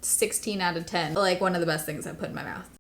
16 out of 10. Like one of the best things I've put in my mouth.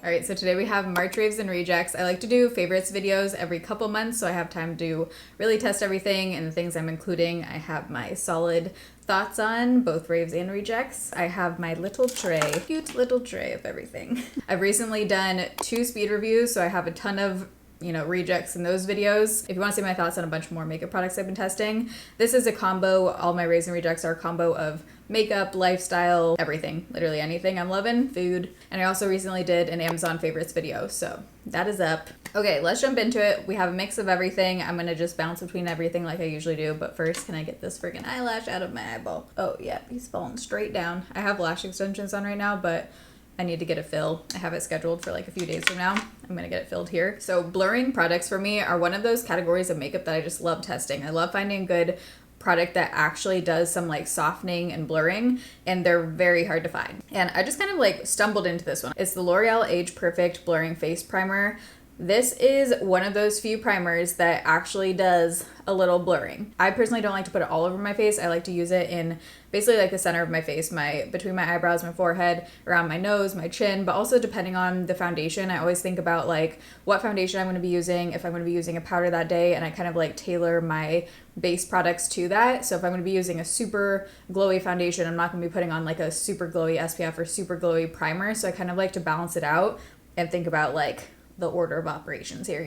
Alright, so today we have March raves and rejects. I like to do favorites videos every couple months, so I have time to really test everything and the things I'm including. I have my solid thoughts on both raves and rejects. I have my little tray, cute little tray of everything. I've recently done 2 speed reviews, so I have a ton of rejects in those videos. If you want to see my thoughts on a bunch more makeup products I've been testing, this is a combo. All my raves and rejects are a combo of makeup, lifestyle, everything, literally anything I'm loving, food. And I also recently did an Amazon favorites video, so that is up. Okay, let's jump into it. We have a mix of everything. I'm gonna just bounce between everything like I usually do, but first, can I get this freaking eyelash out of my eyeball? Oh yeah, he's falling straight down. I have lash extensions on right now, but I need to get it filled. I have it scheduled for like a few days from now. I'm gonna get it filled here. So blurring products for me are one of those categories of makeup that I just love testing. I love finding a good product that actually does some like softening and blurring, and they're very hard to find. And I just kind of like stumbled into this one. It's the L'Oreal Age Perfect Blurring Face Primer. This is one of those few primers that actually does a little blurring. I personally don't like to put it all over my face. I like to use it in basically like the center of my face, between my eyebrows, my forehead, around my nose, my chin, but also depending on the foundation. I always think about like what foundation I'm going to be using, if I'm going to be using a powder that day, and I kind of like tailor my base products to that. So if I'm going to be using a super glowy foundation, I'm not going to be putting on like a super glowy SPF or super glowy primer. So I kind of like to balance it out and think about like the order of operations here,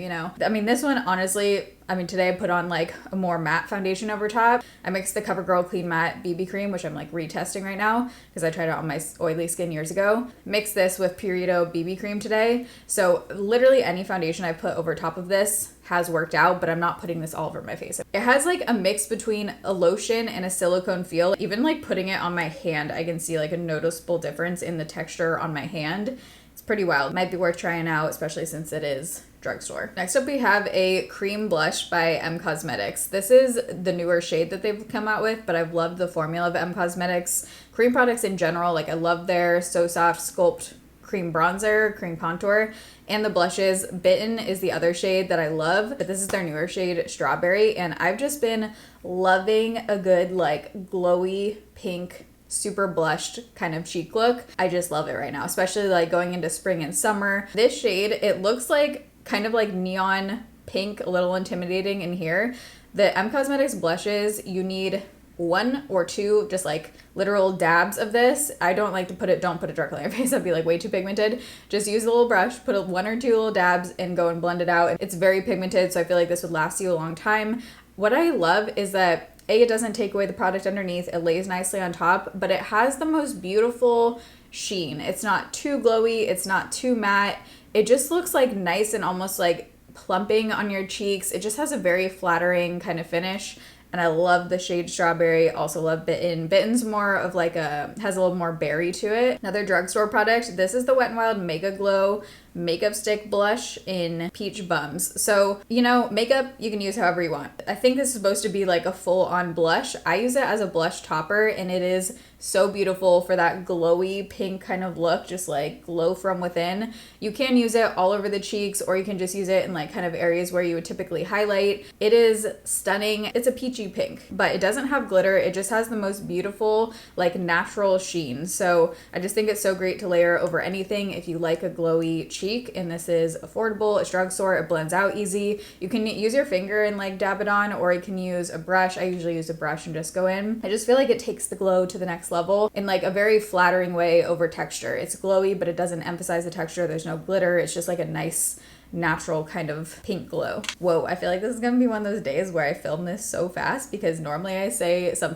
I mean, this one, honestly, today I put on like a more matte foundation over top. I mixed the CoverGirl Clean Matte BB Cream, which I'm like retesting right now because I tried it on my oily skin years ago. Mixed this with Purito BB Cream today. So literally any foundation I put over top of this has worked out, but I'm not putting this all over my face. It has like a mix between a lotion and a silicone feel. Even like putting it on my hand, I can see like a noticeable difference in the texture on my hand. Pretty wild. Might be worth trying out, especially since it is drugstore. Next up, we have a cream blush by M Cosmetics. This is the newer shade that they've come out with, but I've loved the formula of M Cosmetics. Cream products in general, like I love their So Soft Sculpt Cream Bronzer, Cream Contour, and the blushes. Bitten is the other shade that I love, but this is their newer shade, Strawberry, and I've just been loving a good like glowy pink super blushed kind of cheek look. I just love it right now, especially like going into spring and summer. This shade, it looks like kind of like neon pink, a little intimidating in here. The M Cosmetics blushes, you need 1 or 2 just like literal dabs of this. I don't like to don't put it directly on your face. That'd be like way too pigmented. Just use a little brush, put 1 or 2 little dabs and go and blend it out. It's very pigmented, so I feel like this would last you a long time. What I love is that it doesn't take away the product underneath. It lays nicely on top, but it has the most beautiful sheen. It's not too glowy. It's not too matte. It just looks like nice and almost like plumping on your cheeks. It just has a very flattering kind of finish. And I love the shade Strawberry. Also love Bitten. Bitten's more of like has a little more berry to it. Another drugstore product. This is the Wet n Wild Mega Glow Makeup Stick Blush in Peach Bums. So, makeup you can use however you want. I think this is supposed to be like a full-on blush. I use it as a blush topper, and it is so beautiful for that glowy pink kind of look, just like glow from within. You can use it all over the cheeks, or you can just use it in like kind of areas where you would typically highlight. It is stunning. It's a peachy pink, but it doesn't have glitter. It just has the most beautiful, like natural sheen. So I just think it's so great to layer over anything if you like a glowy cheek. And this is affordable. It's drugstore. It blends out easy. You can use your finger and like dab it on, or you can use a brush. I usually use a brush and just go in. I just feel like it takes the glow to the next level in like a very flattering way over texture. It's glowy, but it doesn't emphasize the texture. There's no glitter. It's just like a nice natural kind of pink glow. Whoa, I feel like this is gonna be one of those days where I film this so fast because normally I say some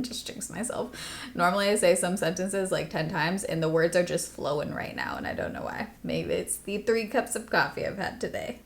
just jinxed myself. Normally I say some sentences like 10 times and the words are just flowing right now and I don't know why. Maybe it's the 3 cups of coffee I've had today.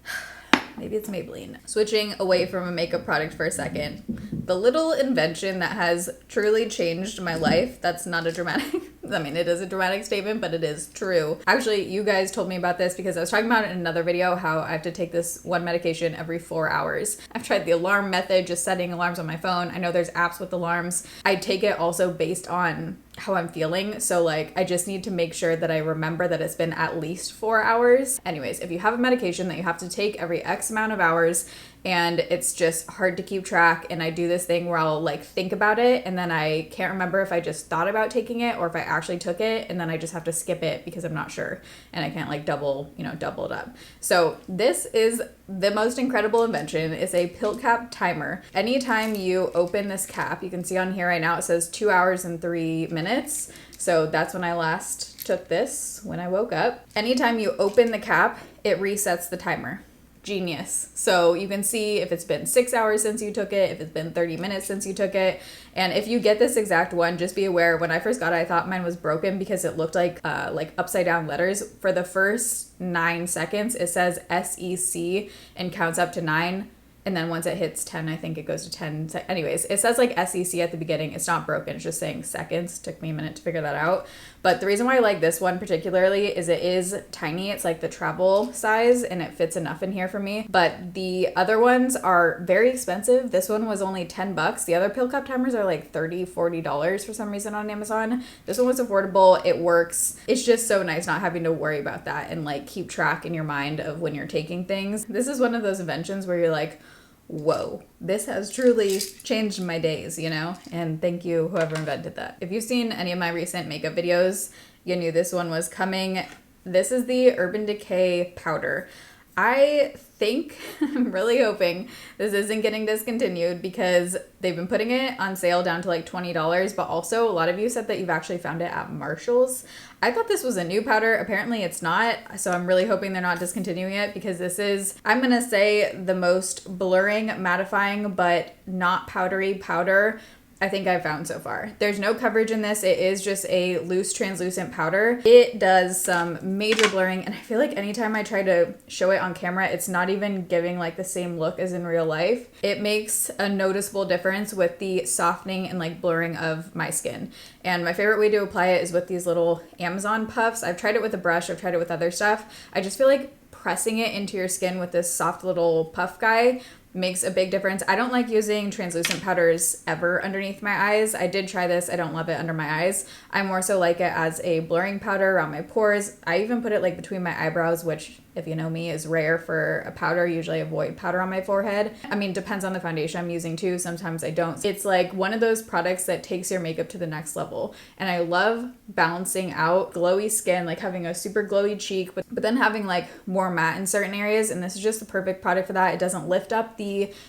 Maybe it's Maybelline. Switching away from a makeup product for a second. The little invention that has truly changed my life, that's not a dramatic, it is a dramatic statement, but it is true. Actually, you guys told me about this because I was talking about it in another video, how I have to take this one medication every 4 hours. I've tried the alarm method, just setting alarms on my phone. I know there's apps with alarms. I take it also based on how I'm feeling. So like, I just need to make sure that I remember that it's been at least 4 hours. Anyways, if you have a medication that you have to take every X amount of hours and it's just hard to keep track. And I do this thing where I'll like think about it and then I can't remember if I just thought about taking it or if I actually took it, and then I just have to skip it because I'm not sure and I can't like double it up. So this is the most incredible invention. It's a pill cap timer. Anytime you open this cap, you can see on here right now it says 2 hours and 3 minutes. So that's when I last took this, when I woke up. Anytime you open the cap, it resets the timer. Genius. So you can see if it's been 6 hours since you took it, if it's been 30 minutes since you took it. And if you get this exact one, just be aware, when I first got it, I thought mine was broken because it looked like upside down letters. For the first 9 seconds, it says SEC and counts up to 9. And then once it hits 10, I think it goes to 10. Anyways, it says like SEC at the beginning. It's not broken. It's just saying seconds. Took me a minute to figure that out. But the reason why I like this one particularly is it is tiny. It's like the travel size and it fits enough in here for me. But the other ones are very expensive. This one was only $10. The other pill cup timers are like $30, $40 for some reason on Amazon. This one was affordable. It works. It's just so nice not having to worry about that and like keep track in your mind of when you're taking things. This is one of those inventions where you're like, whoa, this has truly changed my days, you know? And thank you, whoever invented that. If you've seen any of my recent makeup videos, you knew this one was coming. This is the Urban Decay powder. I think, I'm really hoping this isn't getting discontinued because they've been putting it on sale down to like $20, but also a lot of you said that you've actually found it at Marshall's. I thought this was a new powder. Apparently it's not, so I'm really hoping they're not discontinuing it because this is, I'm gonna say, the most blurring, mattifying, but not powdery powder I think I've found so far. There's no coverage in this. It is just a loose translucent powder. It does some major blurring, and I feel like anytime I try to show it on camera, it's not even giving like the same look as in real life. It makes a noticeable difference with the softening and like blurring of my skin. And my favorite way to apply it is with these little Amazon puffs. I've tried it with a brush, I've tried it with other stuff. I just feel like pressing it into your skin with this soft little puff guy makes a big difference. I don't like using translucent powders ever underneath my eyes. I did try this. I don't love it under my eyes. I more so like it as a blurring powder around my pores. I even put it like between my eyebrows, which, if you know me, is rare for a powder. I usually avoid powder on my forehead. I mean, depends on the foundation I'm using too. Sometimes I don't. It's like one of those products that takes your makeup to the next level. And I love balancing out glowy skin, like having a super glowy cheek, but then having like more matte in certain areas. And this is just the perfect product for that. It doesn't lift up the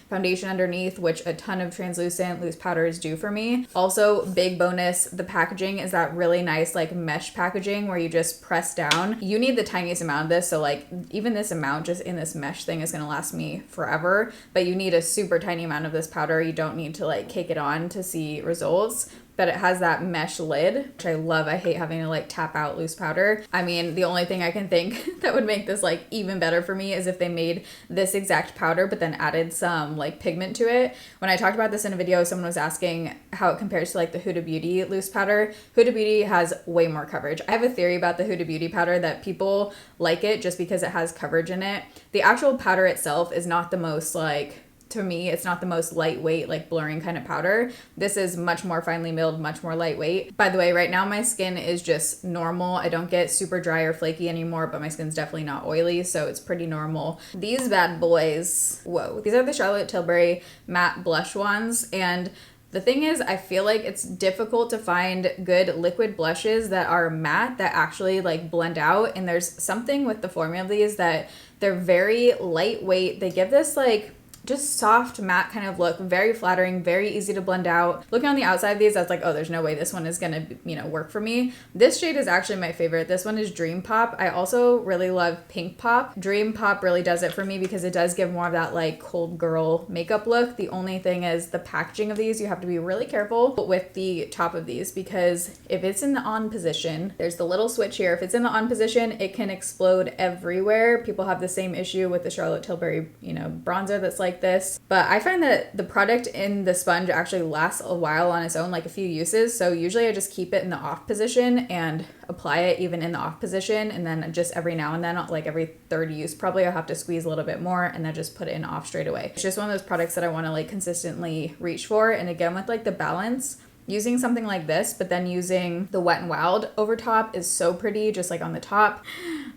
foundation underneath, which a ton of translucent loose powders do for me. Also, big bonus, the packaging is that really nice like mesh packaging where you just press down. You need the tiniest amount of this, so like even this amount just in this mesh thing is going to last me forever, but you need a super tiny amount of this powder. You don't need to like cake it on to see results. But it has that mesh lid, which I love. I hate having to like tap out loose powder. I mean, the only thing I can think that would make this like even better for me is if they made this exact powder but then added some like pigment to it. When I talked about this in a video, someone was asking how it compares to like the Huda Beauty loose powder. Huda Beauty has way more coverage. I have a theory about the Huda Beauty powder that people like it just because it has coverage in it. The actual powder itself is not the most like, to me, it's not the most lightweight, like blurring kind of powder. This is much more finely milled, much more lightweight. By the way, right now my skin is just normal. I don't get super dry or flaky anymore, but my skin's definitely not oily, so it's pretty normal. These bad boys, whoa. These are the Charlotte Tilbury matte blush ones, and the thing is, I feel like it's difficult to find good liquid blushes that are matte that actually like blend out, and there's something with the formula of these that they're very lightweight. They give this like just soft matte kind of look, very flattering, very easy to blend out. Looking on the outside of these, I was like, oh, there's no way this one is gonna, work for me. This shade is actually my favorite. This one is Dream Pop. I also really love Pink Pop. Dream Pop really does it for me because it does give more of that like cold girl makeup look. The only thing is the packaging of these, you have to be really careful with the top of these because if it's in the on position, there's the little switch here. If it's in the on position, it can explode everywhere. People have the same issue with the Charlotte Tilbury, bronzer that's like this, but I find that the product in the sponge actually lasts a while on its own, like a few uses. So usually I just keep it in the off position and apply it even in the off position, and then just every now and then, like every third use probably, I'll have to squeeze a little bit more and then just put it in off straight away. It's just one of those products that I want to like consistently reach for. And again, with like the balance, using something like this, but then using the Wet n Wild over top is so pretty, just like on the top.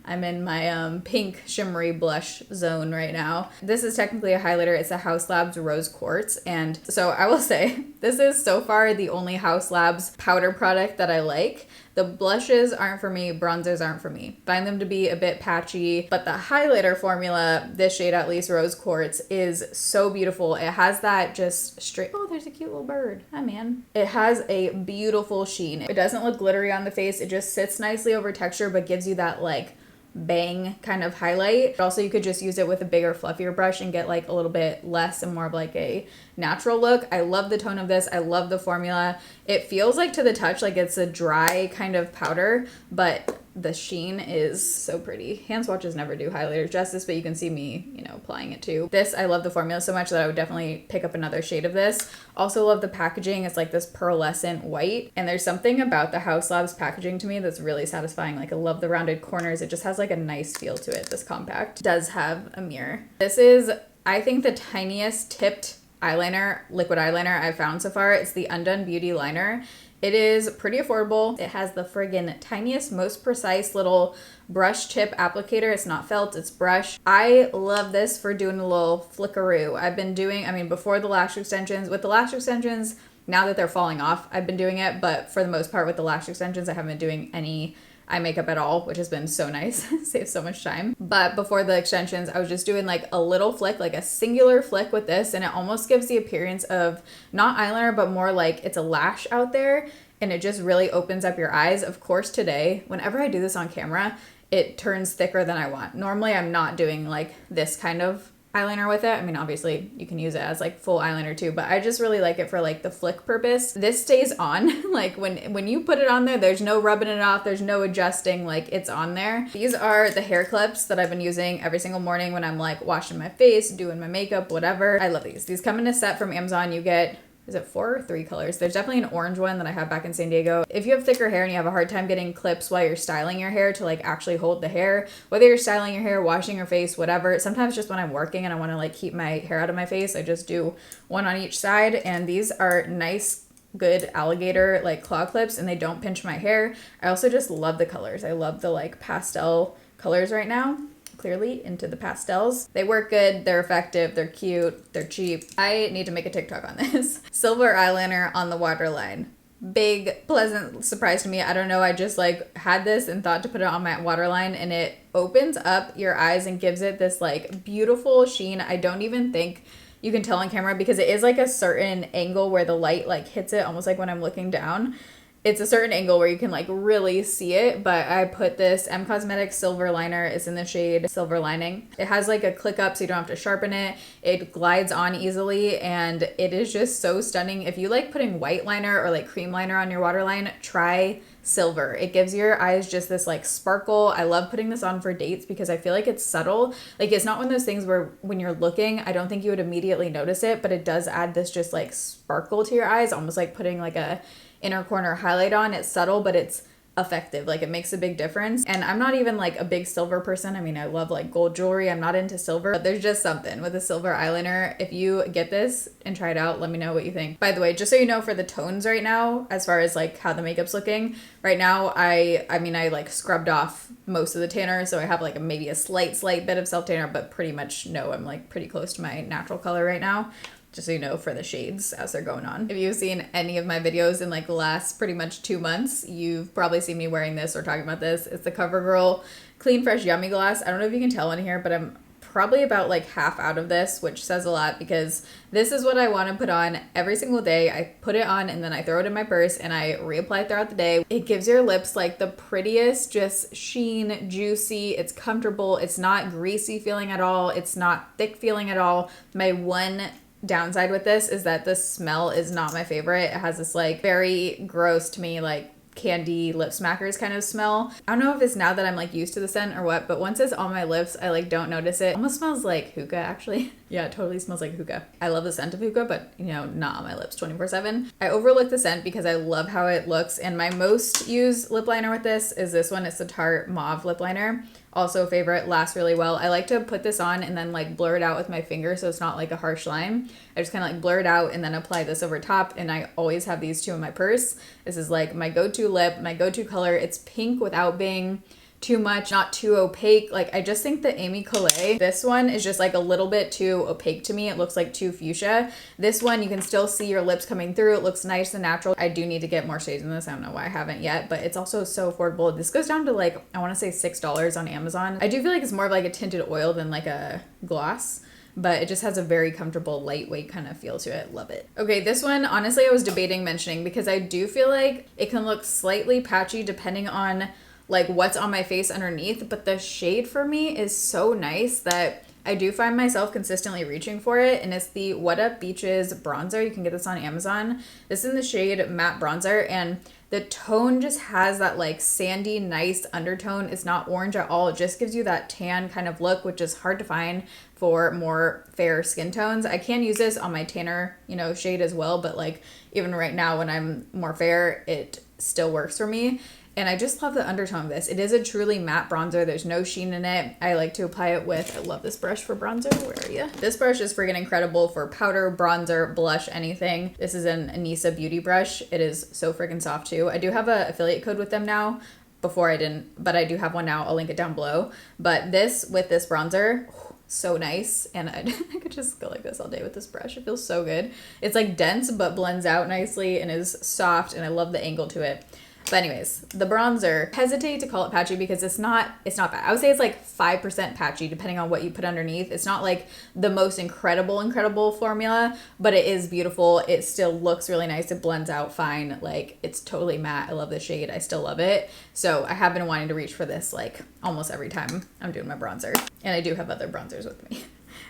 I'm in my pink shimmery blush zone right now. This is technically a highlighter. It's a Haus Labs Rose Quartz. And so I will say, this is so far the only Haus Labs powder product that I like. The blushes aren't for me, bronzers aren't for me. Find them to be a bit patchy, but the highlighter formula, this shade at least, Rose Quartz, is so beautiful. It has that just straight, oh, there's a cute little bird. Hi, man. It has a beautiful sheen. It doesn't look glittery on the face. It just sits nicely over texture, but gives you that like bang kind of highlight. Also, you could just use it with a bigger, fluffier brush and get like a little bit less and more of like a natural look. I love the tone of this. I love the formula. It feels like to the touch like it's a dry kind of powder, but the sheen is so pretty. Hand swatches never do highlighters justice, but you can see me, you know, applying it too. This, I love the formula so much that I would definitely pick up another shade of this. Also love the packaging. It's like this pearlescent white. And there's something about the Haus Labs packaging to me that's really satisfying. Like I love the rounded corners. It just has like a nice feel to it. This compact does have a mirror. This is, I think, the tiniest tipped eyeliner, liquid eyeliner I've found so far. It's the Undone Beauty Liner. It is pretty affordable. It has the friggin' tiniest, most precise little brush tip applicator. It's not felt, it's brush. I love this for doing a little flickaroo. I've been doing, I mean, before the lash extensions, with the lash extensions, now that they're falling off, I've been doing it, but for the most part with the lash extensions, I haven't been doing any eye makeup at all, which has been so nice. Saves so much time. But before the extensions, I was just doing like a little flick, like a singular flick with this, and it almost gives the appearance of not eyeliner, but more like it's a lash out there, and it just really opens up your eyes. Of course, today, whenever I do this on camera, it turns thicker than I want. Normally, I'm not doing like this kind of eyeliner with it. I mean, obviously you can use it as like full eyeliner too, but I just really like it for like the flick purpose. This stays on. Like when you put it on there, there's no rubbing it off, there's no adjusting, like it's on there. These are the hair clips that I've been using every single morning when I'm like washing my face, doing my makeup, whatever. I love these. These come in a set from Amazon. You get, is it 4 or 3 colors? There's definitely an orange one that I have back in San Diego. If you have thicker hair and you have a hard time getting clips while you're styling your hair to like actually hold the hair, whether you're styling your hair, washing your face, whatever, sometimes just when I'm working and I want to like keep my hair out of my face, I just do one on each side. And these are nice, good alligator like claw clips, and they don't pinch my hair. I also just love the colors. I love the like pastel colors right now. Clearly into the pastels. They work good, they're effective, they're cute, they're cheap. I need to make a TikTok on this. Silver eyeliner on the waterline. Big, pleasant surprise to me. I don't know, I just like had this and thought to put it on my waterline, and it opens up your eyes and gives it this like beautiful sheen. I don't even think you can tell on camera because it is like a certain angle where the light like hits it, almost like when I'm looking down. It's a certain angle where you can like really see it, but I put this M Cosmetics silver liner. It's in the shade Silver Lining. It has like a click up so you don't have to sharpen it. It glides on easily, and it is just so stunning. If you like putting white liner or like cream liner on your waterline, try silver. It gives your eyes just this like sparkle. I love putting this on for dates because I feel like it's subtle. Like it's not one of those things where when you're looking, I don't think you would immediately notice it, but it does add this just like sparkle to your eyes, almost like putting like a inner corner highlight on. It's subtle, but it's effective. Like it makes a big difference. And I'm not even like a big silver person. I mean, I love like gold jewelry. I'm not into silver, but there's just something with a silver eyeliner. If you get this and try it out, let me know what you think. By the way, just so you know, for the tones right now, as far as like how the makeup's looking right now, I mean, I like scrubbed off most of the tanner. So I have like maybe a slight bit of self tanner, but pretty much no, I'm like pretty close to my natural color right now. Just so you know, for the shades as they're going on. If you've seen any of my videos in like the last pretty much 2 months, you've probably seen me wearing this or talking about this. It's the CoverGirl Clean Fresh Yummy Gloss. I don't know if you can tell in here, but I'm probably about like half out of this, which says a lot because this is what I want to put on every single day. I put it on and then I throw it in my purse and I reapply throughout the day. It gives your lips like the prettiest, just sheen, juicy. It's comfortable. It's not greasy feeling at all. It's not thick feeling at all. My one downside with this is that the smell is not my favorite. It has this like very gross to me like candy lip smackers kind of smell. I don't know if it's now that I'm like used to the scent or what, but once it's on my lips, I like don't notice it. It almost smells like hookah actually. Yeah, it totally smells like hookah. I love the scent of hookah, but you know, not on my lips 24/7. I overlook the scent because I love how it looks, and my most used lip liner with this is this one. It's the Tarte Mauve lip liner. Also a favorite, lasts really well. I like to put this on and then like blur it out with my finger so it's not like a harsh line. I just kind of like blur it out and then apply this over top, and I always have these two in my purse. This is like my go-to lip, my go-to color. It's pink without being too much, not too opaque. Like, I just think the Amy Collet, this one is just like a little bit too opaque to me. It looks like too fuchsia. This one, you can still see your lips coming through. It looks nice and natural. I do need to get more shades in this. I don't know why I haven't yet, but it's also so affordable. This goes down to like, I want to say $6 on Amazon. I do feel like it's more of like a tinted oil than like a gloss, but it just has a very comfortable, lightweight kind of feel to it. Love it. Okay, this one, honestly, I was debating mentioning because I do feel like it can look slightly patchy depending on like what's on my face underneath, but the shade for me is so nice that I do find myself consistently reaching for it, and it's the What Up Beaches bronzer. You can get this on Amazon. This is in the shade Matte Bronzer, and the tone just has that like sandy, nice undertone. It's not orange at all. It just gives you that tan kind of look, which is hard to find for more fair skin tones. I can use this on my tanner, you know, shade as well, but like even right now when I'm more fair, it still works for me. And I just love the undertone of this. It is a truly matte bronzer. There's no sheen in it. I like to apply it with, I love this brush for bronzer. Where are you? This brush is freaking incredible for powder, bronzer, blush, anything. This is an Anissa beauty brush. It is so freaking soft too. I do have an affiliate code with them now. Before I didn't, but I do have one now. I'll link it down below. But this, with this bronzer, so nice. And I could just go like this all day with this brush. It feels so good. It's like dense, but blends out nicely and is soft. And I love the angle to it. But anyways, the bronzer, hesitate to call it patchy because it's not bad. I would say it's like 5% patchy depending on what you put underneath. It's not like the most incredible formula, but it is beautiful. It still looks really nice. It blends out fine. Like, it's totally matte. I love the shade. I still love it. So I have been wanting to reach for this like almost every time I'm doing my bronzer. And I do have other bronzers with me.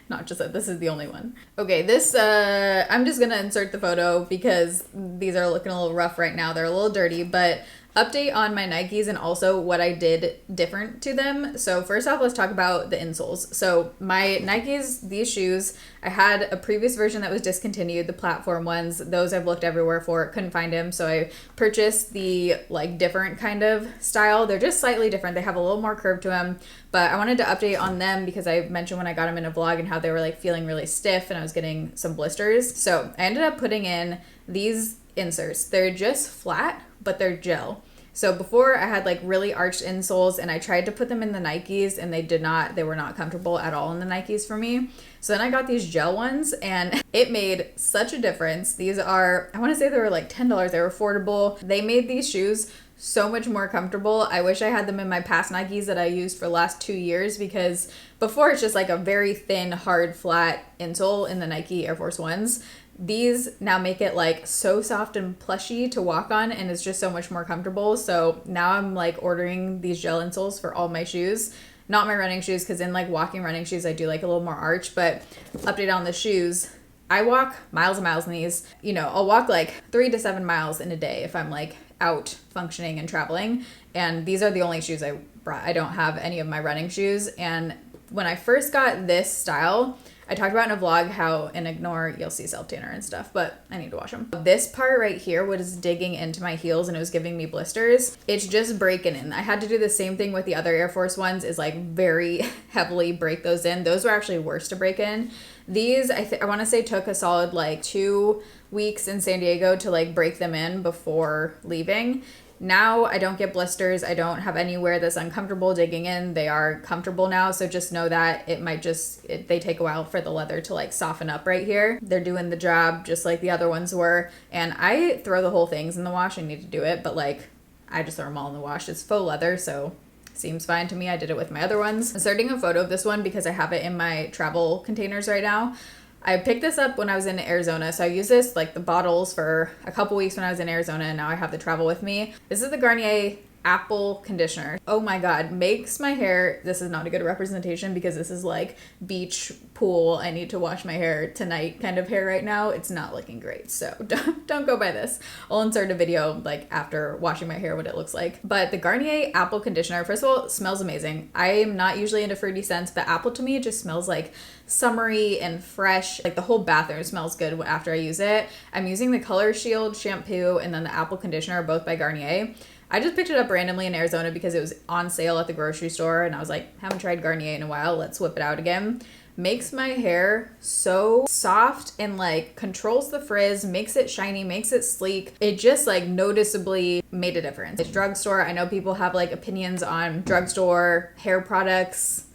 Not just that this is the only one. Okay, this, I'm just gonna insert the photo because these are looking a little rough right now. They're a little dirty, but update on my Nikes and also what I did different to them. So first off, let's talk about the insoles. So my Nikes, these shoes, I had a previous version that was discontinued, the platform ones. Those I've looked everywhere for, couldn't find them. So I purchased the like different kind of style. They're just slightly different. They have a little more curve to them, but I wanted to update on them because I mentioned when I got them in a vlog and how they were like feeling really stiff and I was getting some blisters. So I ended up putting in these inserts. They're just flat, but they're gel. So before I had like really arched insoles and I tried to put them in the Nikes and they were not comfortable at all in the Nikes for me. So then I got these gel ones and it made such a difference. These are, I want to say they were like $10. They were affordable. They made these shoes so much more comfortable. I wish I had them in my past Nikes that I used for the last 2 years because before it's just like a very thin, hard, flat insole in the Nike Air Force Ones. These now make it like so soft and plushy to walk on and it's just so much more comfortable. So now I'm like ordering these gel insoles for all my shoes. Not my running shoes because in like walking running shoes I do like a little more arch, but update on the shoes. I walk miles and miles in these. You know, I'll walk like 3 to 7 miles in a day if I'm like out functioning and traveling. And these are the only shoes I brought. I don't have any of my running shoes. And when I first got this style, I talked about in a vlog how, and ignore, you'll see self-tanner and stuff, but I need to wash them. This part right here was digging into my heels and it was giving me blisters. It's just breaking in. I had to do the same thing with the other Air Force Ones, is like very heavily break those in. Those were actually worse to break in. These, I want to say took a solid like 2 weeks in San Diego to like break them in before leaving. Now I don't get blisters. I don't have anywhere that's uncomfortable digging in. They are comfortable now. So just know that it might they take a while for the leather to like soften up right here. They're doing the job just like the other ones were. And I throw the whole things in the wash. I need to do it, but like I just throw them all in the wash. It's faux leather, so seems fine to me. I did it with my other ones. I'm starting a photo of this one because I have it in my travel containers right now. I picked this up when I was in Arizona. So I used this, like the bottles, for a couple weeks when I was in Arizona, and now I have the travel with me. This is the Garnier Apple Conditioner. Oh my God, makes my hair, this is not a good representation because this is like beach, pool, I need to wash my hair tonight kind of hair right now. It's not looking great, so don't go by this. I'll insert a video like after washing my hair what it looks like. But the Garnier Apple Conditioner, first of all, it smells amazing. I'm not usually into fruity scents, but apple to me, it just smells like summery and fresh. Like the whole bathroom smells good after I use it. I'm using the Color Shield shampoo and then the Apple Conditioner, both by Garnier. I just picked it up randomly in Arizona because it was on sale at the grocery store and I was like, haven't tried Garnier in a while, let's whip it out again. makes my hair so soft and like controls the frizz, makes it shiny, makes it sleek. It just like noticeably made a difference. It's drugstore. I know people have like opinions on drugstore hair products.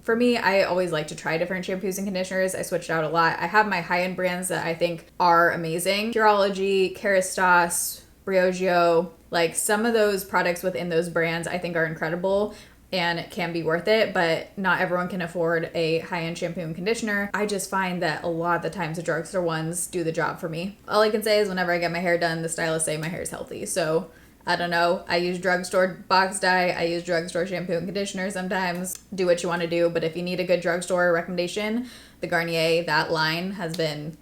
For me, I always like to try different shampoos and conditioners. I switched out a lot. I have my high-end brands that I think are amazing. Curology, Kerastase, Briogeo, like some of those products within those brands I think are incredible and it can be worth it, but not everyone can afford a high-end shampoo and conditioner. I just find that a lot of the times the drugstore ones do the job for me. All I can say is whenever I get my hair done, the stylists say my hair is healthy. So I don't know. I use drugstore box dye. I use drugstore shampoo and conditioner sometimes. Do what you want to do. But if you need a good drugstore recommendation, the Garnier, that line has been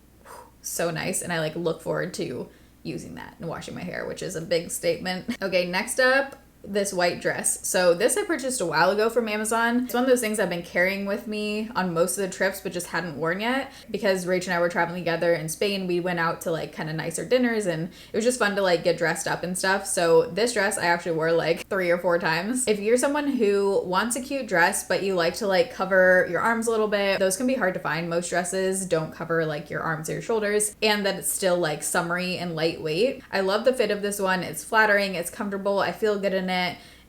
so nice. And I like look forward to using that and washing my hair, which is a big statement. Okay, next up, this white dress. So this I purchased a while ago from Amazon. It's one of those things I've been carrying with me on most of the trips but just hadn't worn yet because Rach and I were traveling together in Spain. We went out to like kind of nicer dinners and it was just fun to like get dressed up and stuff. So this dress I actually wore like 3 or 4 times. If you're someone who wants a cute dress but you like to like cover your arms a little bit, those can be hard to find. Most dresses don't cover like your arms or your shoulders and that it's still like summery and lightweight. I love the fit of this one. It's flattering, it's comfortable, I feel good in it.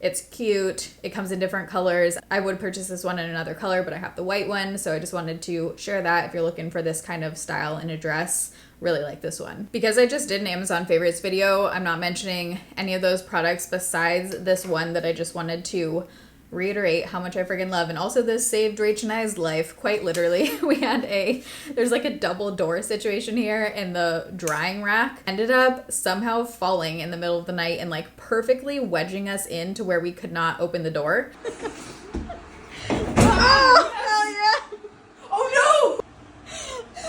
It's cute. It comes in different colors. I would purchase this one in another color, but I have the white one, so I just wanted to share that if you're looking for this kind of style in a dress. Really like this one. Because I just did an Amazon favorites video, I'm not mentioning any of those products besides this one that I just wanted to reiterate how much I freaking love. And also this saved Rach and I's life, quite literally. There's like a double door situation here and the drying rack ended up somehow falling in the middle of the night and like perfectly wedging us into where we could not open the door. Oh, hell yeah! Oh no!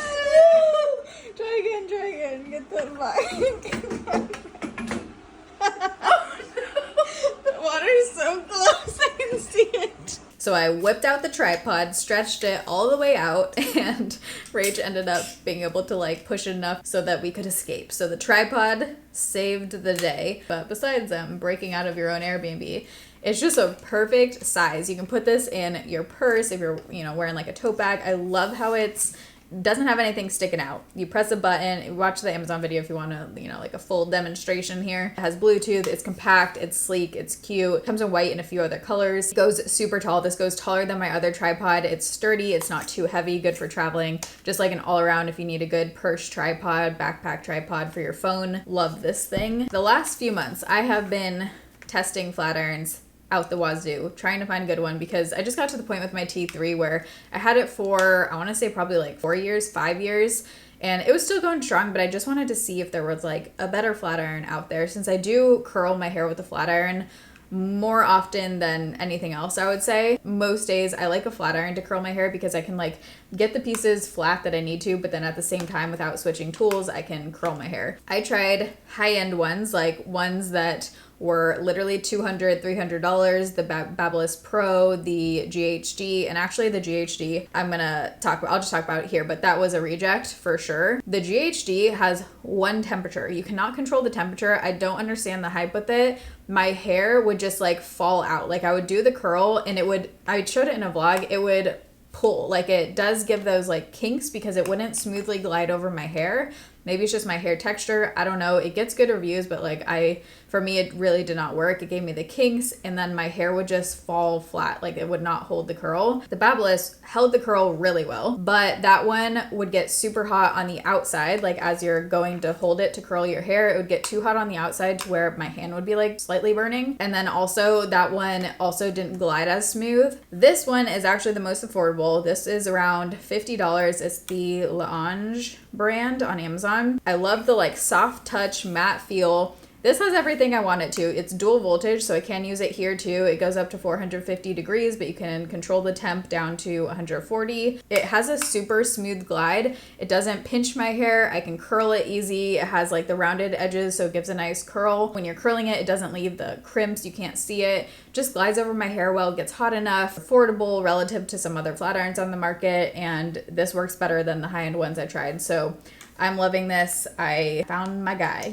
Try again. Get that mic. The water is so close, I can see it. So I whipped out the tripod, stretched it all the way out, and Rach ended up being able to like push it enough so that we could escape. So the tripod saved the day. But besides breaking out of your own Airbnb, it's just a perfect size. You can put this in your purse if you're, wearing like a tote bag. I love how it doesn't have anything sticking out. You press a button. Watch the Amazon video if you want to, like a full demonstration here. It has Bluetooth. It's compact. It's sleek. It's cute. It comes in white and a few other colors. It goes super tall. This goes taller than my other tripod. It's sturdy. It's not too heavy. Good for traveling. Just like an all around if you need a good purse tripod, backpack tripod for your phone. Love this thing. The last few months, I have been testing flat irons out the wazoo, trying to find a good one because I just got to the point with my T3 where I had it for, I want to say probably like 4 years, 5 years, and it was still going strong, but I just wanted to see if there was like a better flat iron out there since I do curl my hair with a flat iron more often than anything else. I would say most days I like a flat iron to curl my hair because I can like get the pieces flat that I need to, but then at the same time without switching tools I can curl my hair. I tried high-end ones, like ones that were literally $200, $300, the Babyliss Pro, the GHD, and actually the GHD I'll just talk about it here, but that was a reject for sure. The GHD has one temperature. You cannot control the temperature. I don't understand the hype with it. My hair would just like fall out. Like I would do the curl and I showed it in a vlog, it would pull. Like it does give those like kinks because it wouldn't smoothly glide over my hair. Maybe it's just my hair texture. I don't know. It gets good reviews, but like for me, it really did not work. It gave me the kinks and then my hair would just fall flat. Like it would not hold the curl. The Babyliss held the curl really well, but that one would get super hot on the outside. Like as you're going to hold it to curl your hair, it would get too hot on the outside to where my hand would be like slightly burning. And then also that one also didn't glide as smooth. This one is actually the most affordable. This is around $50. It's the L'Ange brand on Amazon. I love the like soft touch matte feel. This has everything I want it to. It's dual voltage, so I can use it here too. It goes up to 450 degrees, but you can control the temp down to 140. It has a super smooth glide. It doesn't pinch my hair. I can curl it easy. It has like the rounded edges, so it gives a nice curl. When you're curling it, it doesn't leave the crimps. You can't see it. Just glides over my hair well, gets hot enough, affordable relative to some other flat irons on the market, and this works better than the high-end ones I tried. So I'm loving this. I found my guy,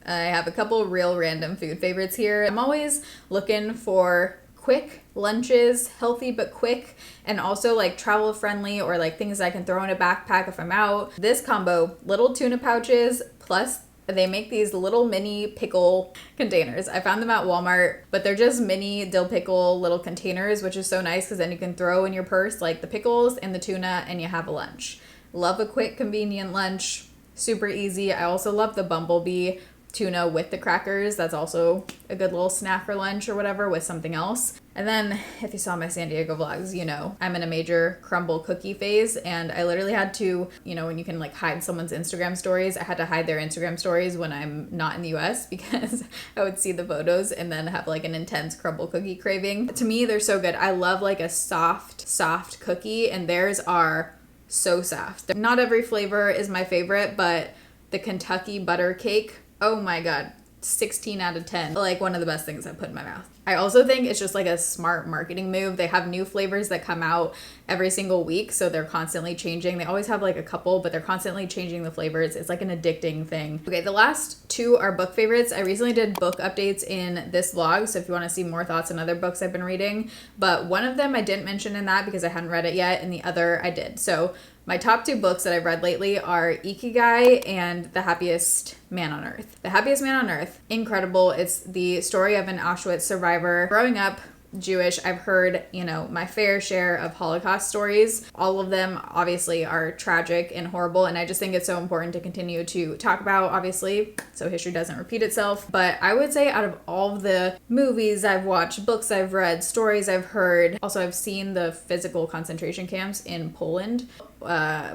I have a couple real random food favorites here. I'm always looking for quick lunches, healthy but quick, and also like travel friendly, or like things I can throw in a backpack if I'm out. This combo, little tuna pouches plus they make these little mini pickle containers. I found them at Walmart, but they're just mini dill pickle little containers, which is so nice because then you can throw in your purse like the pickles and the tuna and you have a lunch. Love a quick, convenient lunch. Super easy. I also love the Bumblebee tuna with the crackers. That's also a good little snack for lunch or whatever with something else. And then if you saw my San Diego vlogs, you know I'm in a major Crumbl cookie phase, and I literally had to, you know, when you can like hide someone's Instagram stories, I had to hide their Instagram stories when I'm not in the US because I would see the photos and then have like an intense Crumbl cookie craving. To me, they're so good. I love like a soft cookie, and theirs are so soft. Not every flavor is my favorite, but the Kentucky butter cake, oh my god, 16 out of 10. Like one of the best things I've put in my mouth. I also think it's just like a smart marketing move. They have new flavors that come out every single week, so they're constantly changing. They always have like a couple, but they're constantly changing the flavors. It's like an addicting thing. Okay, the last two are book favorites. I recently did book updates in this vlog, so if you want to see more thoughts on other books I've been reading, but one of them I didn't mention in that because I hadn't read it yet, and the other I did. So my top two books that I've read lately are Ikigai and The Happiest Man on Earth. The Happiest Man on Earth, incredible. It's the story of an Auschwitz survivor. Growing up Jewish, I've heard, you know, my fair share of Holocaust stories. All of them obviously are tragic and horrible, and I just think it's so important to continue to talk about, obviously, so history doesn't repeat itself. But I would say out of all of the movies I've watched, books I've read, stories I've heard, also I've seen the physical concentration camps in Poland,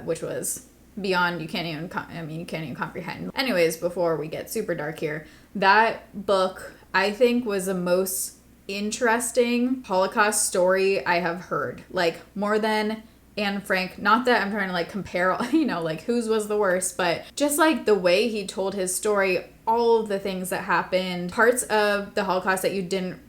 which was beyond, you can't even comprehend. Anyways, before we get super dark here, that book I think was the most interesting Holocaust story I have heard, like more than Anne Frank. Not that I'm trying to like compare, you know, like whose was the worst, but just like the way he told his story, all of the things that happened, parts of the Holocaust that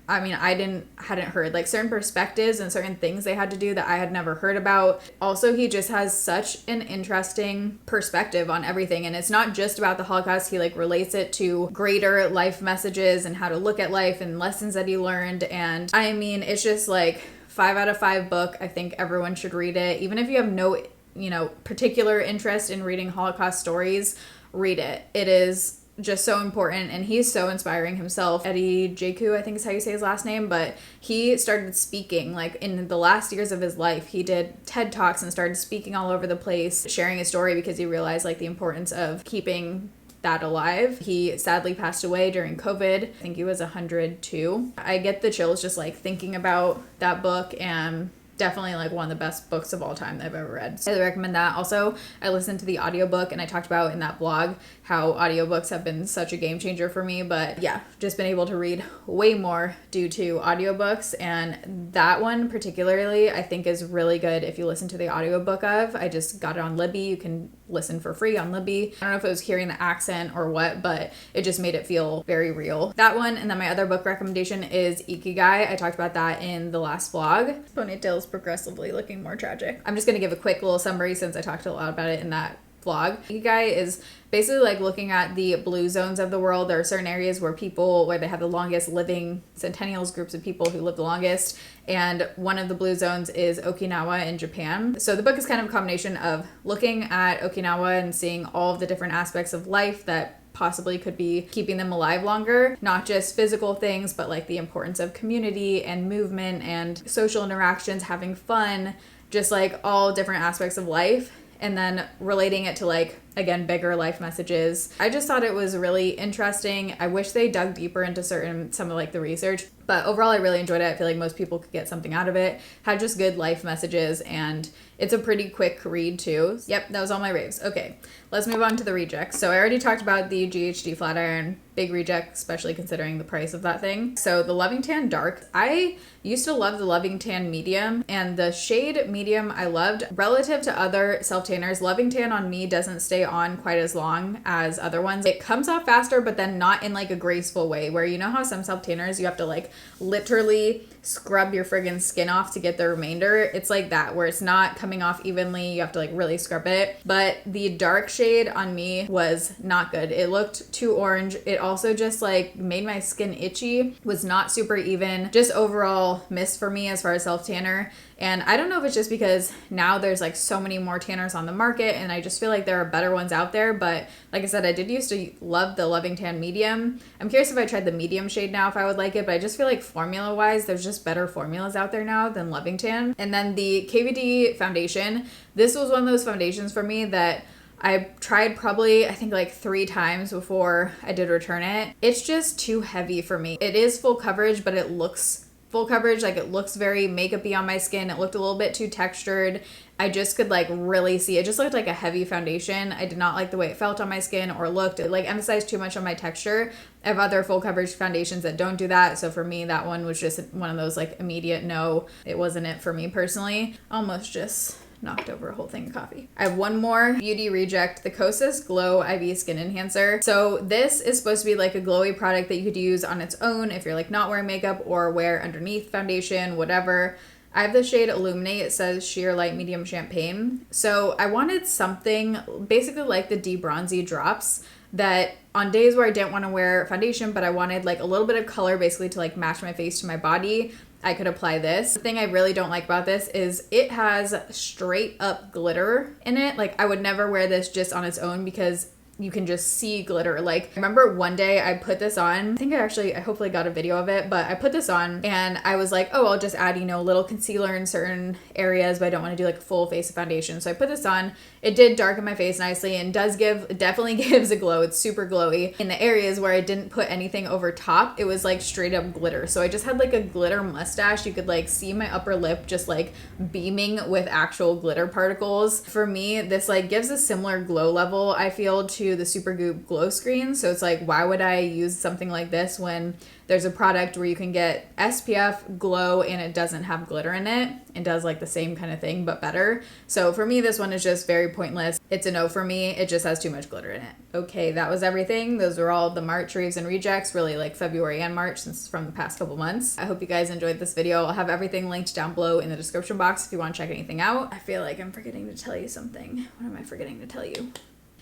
hadn't heard, like certain perspectives and certain things they had to do that I had never heard about. Also, he just has such an interesting perspective on everything, and it's not just about the Holocaust. He like relates it to greater life messages and how to look at life and lessons that he learned. And I mean, it's just like 5 out of 5 book. I think everyone should read it. Even if you have no, you know, particular interest in reading Holocaust stories, read it. It is just so important, and he's so inspiring himself. Eddie Jaku, I think is how you say his last name, but he started speaking like in the last years of his life. He did TED Talks and started speaking all over the place, sharing his story because he realized like the importance of keeping that alive. He sadly passed away during COVID. I think he was 102. I get the chills just like thinking about that book, and definitely like one of the best books of all time that I've ever read. So I recommend that. Also, I listened to the audiobook, and I talked about in that blog how audiobooks have been such a game changer for me. But yeah, just been able to read way more due to audiobooks, and that one particularly I think is really good if you listen to the audiobook of. I just got it on Libby. You can listen for free on Libby. I don't know if it was hearing the accent or what, but it just made it feel very real. That one, and then my other book recommendation is Ikigai. I talked about that in the last vlog. Ponytail's progressively looking more tragic. I'm just gonna give a quick little summary since I talked a lot about it in that vlog. Ikigai is basically like looking at the blue zones of the world. There are certain areas where they have the longest living centennials, groups of people who live the longest, and one of the blue zones is Okinawa in Japan. So the book is kind of a combination of looking at Okinawa and seeing all of the different aspects of life that possibly could be keeping them alive longer, not just physical things, but like the importance of community and movement and social interactions, having fun, just like all different aspects of life, and then relating it to like, again, bigger life messages. I just thought it was really interesting. I wish they dug deeper into some of like the research, but overall I really enjoyed it. I feel like most people could get something out of it. Had just good life messages, and it's a pretty quick read too. Yep, that was all my raves. Okay, let's move on to the rejects. So I already talked about the GHD flat iron, big reject, especially considering the price of that thing. So the Loving Tan Dark, I used to love the Loving Tan Medium, and the shade Medium I loved. Relative to other self-tanners, Loving Tan on me doesn't stay on quite as long as other ones. It comes off faster, but then not in like a graceful way, where you know how some self-tanners you have to like literally scrub your friggin' skin off to get the remainder. It's like that, where it's not coming off evenly. You have to like really scrub it. But the dark shade shade on me was not good. It looked too orange. It also just like made my skin itchy, was not super even, just overall missed for me as far as self tanner. And I don't know if it's just because now there's like so many more tanners on the market and I just feel like there are better ones out there. But like I said, I did used to love the Loving Tan medium. I'm curious if I tried the medium shade now if I would like it, but I just feel like formula wise there's just better formulas out there now than Loving Tan. And then the KVD foundation, this was one of those foundations for me that I tried probably, I think like 3 times before I did return it. It's just too heavy for me. It is full coverage, but it looks full coverage, like it looks very makeup-y on my skin. It looked a little bit too textured. I just could like really see, it just looked like a heavy foundation. I did not like the way it felt on my skin or looked. It like emphasized too much on my texture. I have other full coverage foundations that don't do that. So for me, that one was just one of those like immediate no, it wasn't it for me personally. Almost just knocked over a whole thing of coffee. I have one more beauty reject, the Kosas Glow IV Skin Enhancer. So this is supposed to be like a glowy product that you could use on its own if you're like not wearing makeup or wear underneath foundation, whatever. I have the shade Illuminate. It says Sheer Light Medium Champagne. So I wanted something basically like the De-Bronzy drops that on days where I didn't want to wear foundation, but I wanted like a little bit of color basically to like match my face to my body, I could apply this. The thing I really don't like about this is it has straight up glitter in it. Like I would never wear this just on its own because you can just see glitter. Like I remember one day I put this on, I hopefully got a video of it, but I put this on and I was like, oh, I'll just add, a little concealer in certain areas, but I don't want to do like a full face of foundation. So I put this on. It did darken my face nicely and definitely gives a glow. It's super glowy. In the areas where I didn't put anything over top, it was like straight up glitter. So I just had like a glitter mustache. You could like see my upper lip just like beaming with actual glitter particles. For me, this like gives a similar glow level, I feel, to the Supergoop glow screen. So it's like, why would I use something like this when there's a product where you can get SPF, glow, and it doesn't have glitter in it? It does like the same kind of thing, but better. So for me, this one is just very pointless. It's a no for me. It just has too much glitter in it. Okay, that was everything. Those were all the March raves and rejects, really like February and March since from the past couple months. I hope you guys enjoyed this video. I'll have everything linked down below in the description box if you want to check anything out. I feel like I'm forgetting to tell you something. What am I forgetting to tell you?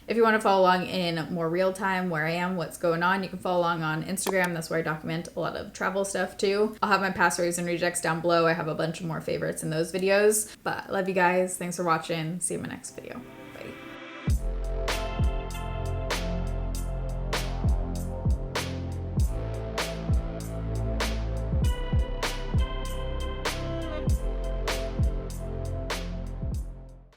If you want to follow along in more real time where I am, what's going on, you can follow along on Instagram. That's where I document a lot of travel stuff too. I'll have my past raves and rejects down below. I have a bunch of more favorites in those videos. But I love you guys. Thanks for watching. See you in my next video. Bye.